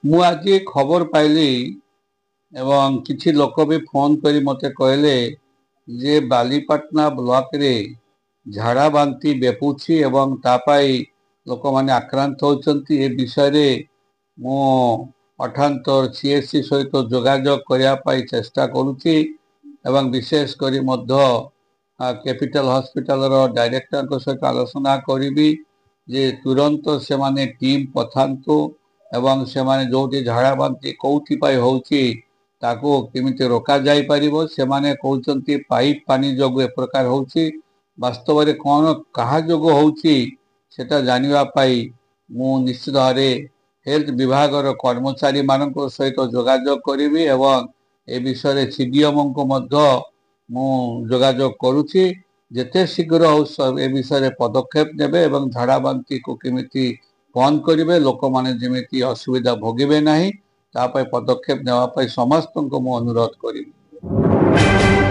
ମୁଁ ଆଜି ଖବର ପାଇଲି ଏବଂ କିଛି ଲୋକ ବି ଫୋନ କରି ମୋତେ କହିଲେ ଯେ ବାଲିପାଟଣା ବ୍ଲକରେ ଝାଡ଼ା ବାନ୍ତି ବ୍ୟାପୁଛି ଏବଂ ତା ପାଇଁ ଲୋକମାନେ ଆକ୍ରାନ୍ତ ହେଉଛନ୍ତି। ଏ ବିଷୟରେ ମୁଁ ଅଠାନ୍ତର ସିଏସସି ସହିତ ଯୋଗାଯୋଗ କରିବା ପାଇଁ ଚେଷ୍ଟା କରୁଛି ଏବଂ ବିଶେଷ କରି ମଧ୍ୟ କ୍ୟାପିଟାଲ ହସ୍ପିଟାଲର ଡାଇରେକ୍ଟରଙ୍କ ସହିତ ଆଲୋଚନା କରିବି ଯେ ତୁରନ୍ତ ସେମାନେ ଟିମ୍ ପଠାନ୍ତୁ ଏବଂ ସେମାନେ ଯେଉଁଠି ଝାଡ଼ା ବାନ୍ତି କେଉଁଥିପାଇଁ ହେଉଛି ତାକୁ କେମିତି ରୋକାଯାଇପାରିବ। ସେମାନେ କହୁଛନ୍ତି ପାଇପ୍ ପାଣି ଯୋଗୁଁ ଏ ପ୍ରକାର ହେଉଛି। ବାସ୍ତବରେ କ'ଣ କାହା ଯୋଗୁଁ ହେଉଛି ସେଟା ଜାଣିବା ପାଇଁ ମୁଁ ନିଶ୍ଚିତ ଭାବରେ ହେଲ୍ଥ ବିଭାଗର କର୍ମଚାରୀମାନଙ୍କ ସହିତ ଯୋଗାଯୋଗ କରିବି ଏବଂ ଏ ବିଷୟରେ ସିଡିଏମଙ୍କୁ ମଧ୍ୟ ମୁଁ ଯୋଗାଯୋଗ କରୁଛି। ଯେତେ ଶୀଘ୍ର ଏ ବିଷୟରେ ପଦକ୍ଷେପ ନେବେ ଏବଂ ଝାଡ଼ା ବାନ୍ତିକୁ କେମିତି ବନ୍ଦ କରିବେ, ଲୋକମାନେ ଯେମିତି ଅସୁବିଧା ଭୋଗିବେ ନାହିଁ ତା ପାଇଁ ପଦକ୍ଷେପ ନେବା ପାଇଁ ସମସ୍ତଙ୍କୁ ମୁଁ ଅନୁରୋଧ କରିବି।